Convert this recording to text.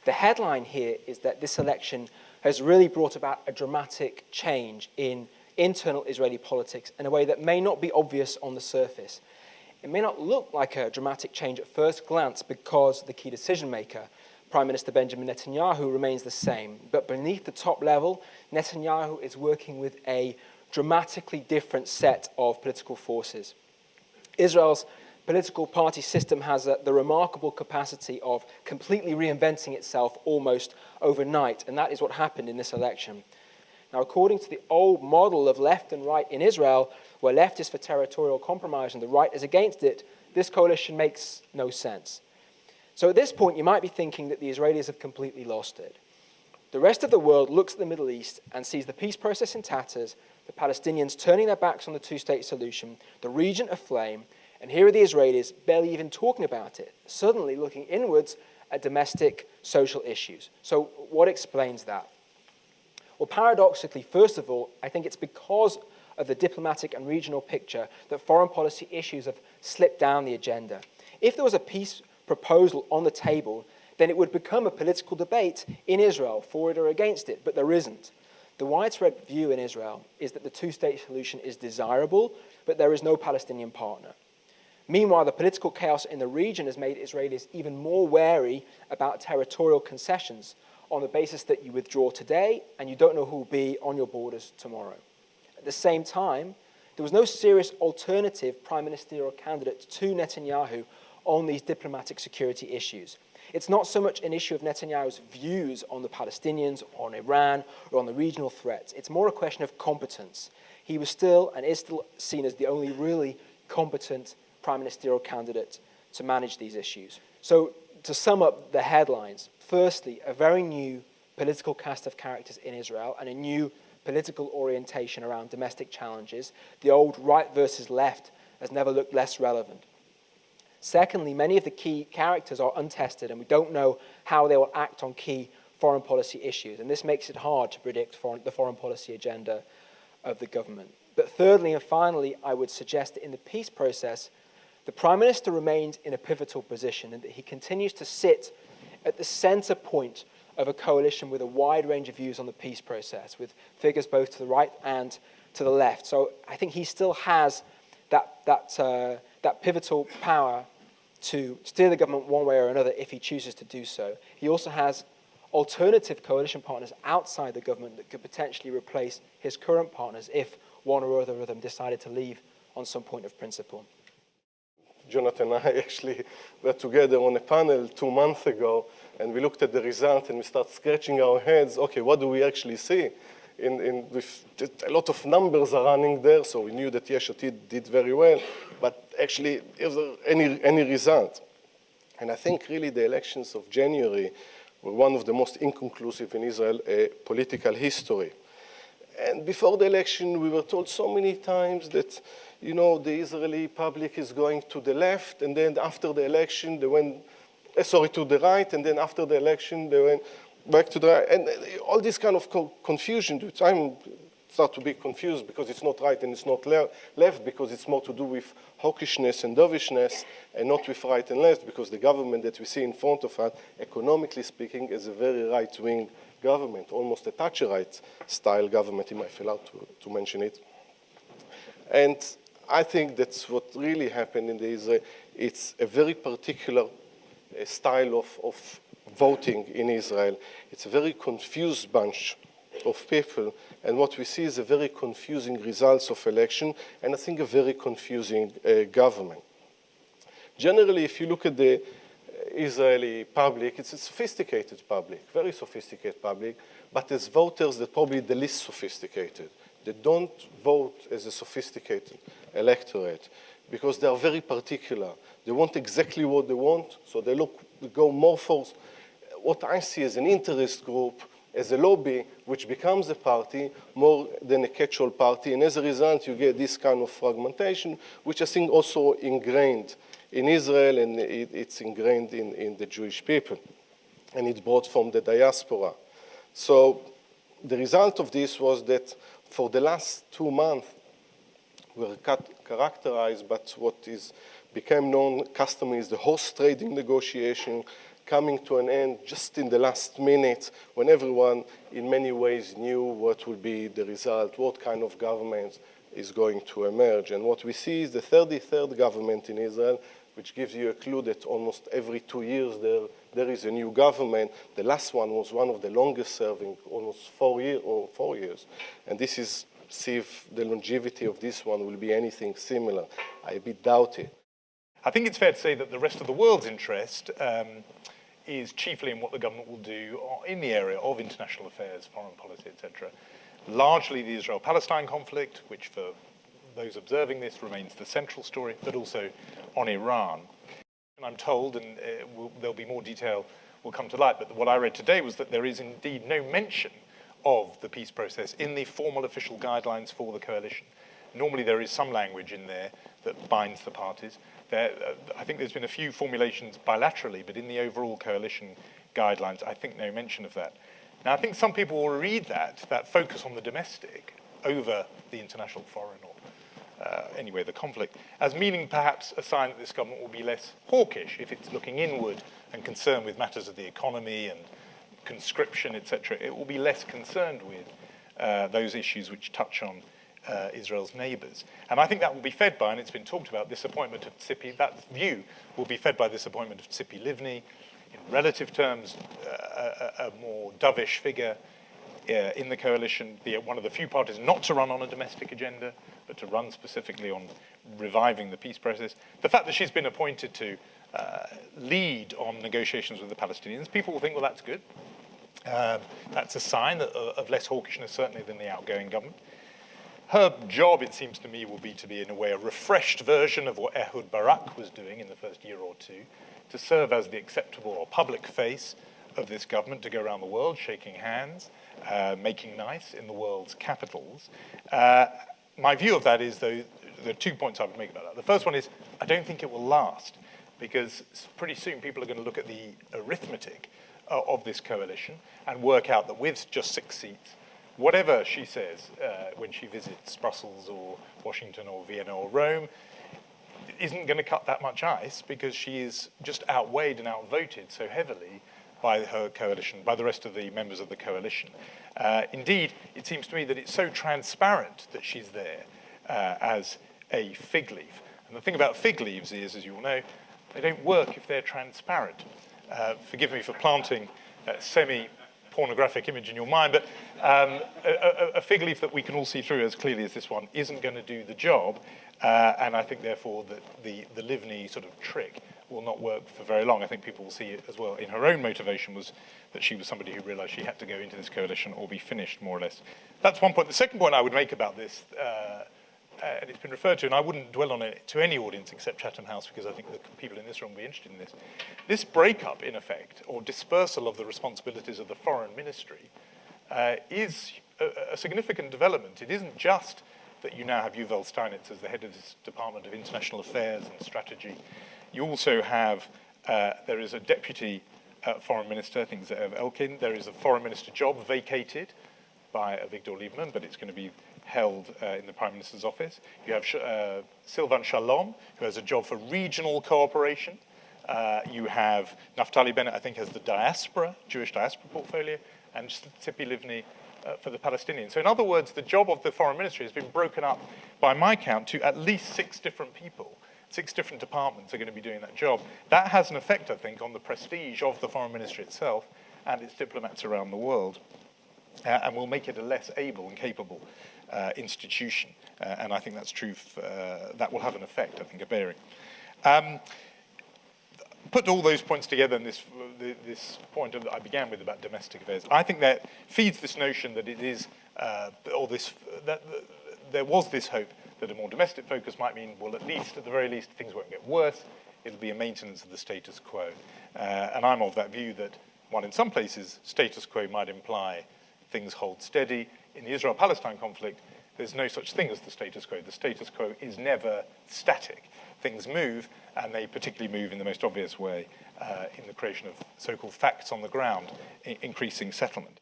The headline here is that this election has really brought about a dramatic change in internal Israeli politics in a way that may not be obvious on the surface. It may not look like a dramatic change at first glance because the key decision maker, Prime Minister Benjamin Netanyahu, remains the same. But beneath the top level, Netanyahu is working with a dramatically different set of political forces. Israel's political party system has the remarkable capacity of completely reinventing itself almost overnight, and that is what happened in this election. Now, according to the old model of left and right in Israel, where left is for territorial compromise and the right is against it, this coalition makes no sense. So at this point, you might be thinking that the Israelis have completely lost it. The rest of the world looks at the Middle East and sees the peace process in tatters, the Palestinians turning their backs on the two-state solution, the region aflame, and here are the Israelis barely even talking about it, suddenly looking inwards at domestic social issues. So what explains that? Well, paradoxically, first of all, I think it's because of the diplomatic and regional picture that foreign policy issues have slipped down the agenda. If there was a peace proposal on the table, then it would become a political debate in Israel, for it or against it, but there isn't. The widespread view in Israel is that the two-state solution is desirable, but there is no Palestinian partner. Meanwhile, the political chaos in the region has made Israelis even more wary about territorial concessions on the basis that you withdraw today and you don't know who will be on your borders tomorrow. At the same time, there was no serious alternative prime ministerial candidate to Netanyahu on these diplomatic security issues. It's not so much an issue of Netanyahu's views on the Palestinians, on Iran, or on the regional threats. It's more a question of competence. He was still and is still seen as the only really competent prime ministerial candidate to manage these issues. So to sum up the headlines, firstly, a very new political cast of characters in Israel and a new political orientation around domestic challenges. The old right versus left has never looked less relevant. Secondly, many of the key characters are untested and we don't know how they will act on key foreign policy issues, and this makes it hard to predict the foreign policy agenda of the government. But thirdly and finally, I would suggest that in the peace process, the Prime Minister remains in a pivotal position and that he continues to sit at the center point of a coalition with a wide range of views on the peace process, with figures both to the right and to the left. So I think he still has that pivotal power to steer the government one way or another if he chooses to do so. He also has alternative coalition partners outside the government that could potentially replace his current partners if one or other of them decided to leave on some point of principle. Jonathan and I actually were together on a panel 2 months ago, and we looked at the result and we started scratching our heads. Okay, what do we actually see? With a lot of numbers are running there, so we knew that Yesh Atid did very well, but actually, is there any result? And I think really the elections of January were one of the most inconclusive in Israel political history. And before the election, we were told so many times that, you know, the Israeli public is going to the left, and then after the election, they went, to the right, and then after the election, they went back to the right. And all this kind of confusion, which I'm start to be confused because it's not right and it's not left, because it's more to do with hawkishness and dovishness and not with right and left, because the government that we see in front of us, economically speaking, is a very right-wing government, almost a Thatcherite-style government, if I'm allowed to mention it. And I think that's what really happened in the Israel. It's a very particular style of voting in Israel. It's a very confused bunch of people, and what we see is a very confusing results of election, and I think a very confusing government. Generally, if you look at the Israeli public, it's a sophisticated public, very sophisticated public, but as voters, they're probably the least sophisticated. They don't vote as a sophisticated electorate because they are very particular. They want exactly what they want, so they go more for what I see as an interest group, as a lobby, which becomes a party more than a catch-all party, and as a result, you get this kind of fragmentation, which I think also ingrained in Israel, and it's ingrained in the Jewish people, and it's brought from the diaspora. So the result of this was that for the last 2 months, were characterized by what became known customary as the horse trading negotiation, coming to an end just in the last minute when everyone in many ways knew what would be the result, what kind of government is going to emerge. And what we see is the 33rd government in Israel, which gives you a clue that almost every 2 years there is a new government. The last one was one of the longest serving, almost 4 years. And this is, see if the longevity of this one will be anything similar. I a bit doubt it. I think it's fair to say that the rest of the world's interest is chiefly in what the government will do in the area of international affairs, foreign policy, etc. Largely the Israel-Palestine conflict, which for those observing this remains the central story, but also on Iran. And I'm told, and there'll be more detail will come to light, but what I read today was that there is indeed no mention of the peace process in the formal official guidelines for the coalition. Normally there is some language in there that binds the parties. I think there's been a few formulations bilaterally, but in the overall coalition guidelines, I think no mention of that. Now, I think some people will read that focus on the domestic over the international, foreign, or anyway, the conflict, as meaning perhaps a sign that this government will be less hawkish if it's looking inward and concerned with matters of the economy and conscription, etc. It will be less concerned with those issues which touch on Israel's neighbors. And I think that will be fed by, and it's been talked about, this appointment of Tzipi, that view will be fed by this appointment of Tzipi Livni, in relative terms, a more dovish figure in the coalition, one of the few parties not to run on a domestic agenda, but to run specifically on reviving the peace process. The fact that she's been appointed to lead on negotiations with the Palestinians, people will think, well, that's good. That's a sign of less hawkishness, certainly, than the outgoing government. Her job, it seems to me, will be to be, in a way, a refreshed version of what Ehud Barak was doing in the first year or two, to serve as the acceptable or public face of this government, to go around the world shaking hands, making nice in the world's capitals. My view of that is, though, there are 2 points I would make about that. The first one is, I don't think it will last, because pretty soon people are going to look at the arithmetic of this coalition and work out that with just 6 seats, whatever she says when she visits Brussels or Washington or Vienna or Rome isn't going to cut that much ice, because she is just outweighed and outvoted so heavily by her coalition, by the rest of the members of the coalition. Indeed, it seems to me that it's so transparent that she's there as a fig leaf. And the thing about fig leaves is, as you all know, they don't work if they're transparent. Forgive me for planting a semi-pornographic image in your mind, but a fig leaf that we can all see through as clearly as this one isn't going to do the job, and I think, therefore, that the Livni sort of trick will not work for very long. I think people will see it as well. In her own motivation was that she was somebody who realized she had to go into this coalition or be finished, more or less. That's one point. The second point I would make about this, and it's been referred to, and I wouldn't dwell on it to any audience except Chatham House, because I think the people in this room will be interested in this. This breakup, in effect, or dispersal of the responsibilities of the foreign ministry is a significant development. It isn't just that you now have Yuval Steinitz as the head of this Department of International Affairs and Strategy. You also have, there is a deputy foreign minister, I think Ze'ev Elkin. There is a foreign minister job vacated by Avigdor Lieberman, but it's going to be held in the Prime Minister's office. You have Silvan Shalom, who has a job for regional cooperation. You have Naftali Bennett, I think, has the diaspora, Jewish diaspora portfolio, and Tzipi Livni for the Palestinians. So in other words, the job of the foreign ministry has been broken up, by my count, to at least 6 different people. 6 different departments are going to be doing that job. That has an effect, I think, on the prestige of the foreign ministry itself and its diplomats around the world, and will make it a less able and capable institution. And I think that's true. That will have an effect, I think, a bearing. Put all those points together in this point that I began with about domestic affairs. I think that feeds this notion that it is, that there was this hope that a more domestic focus might mean, well, at the very least, things won't get worse. It'll be a maintenance of the status quo. And I'm of that view that, while in some places status quo might imply things hold steady, in the Israel-Palestine conflict, there's no such thing as the status quo. The status quo is never static. Things move, and they particularly move in the most obvious way in the creation of so-called facts on the ground, increasing settlement.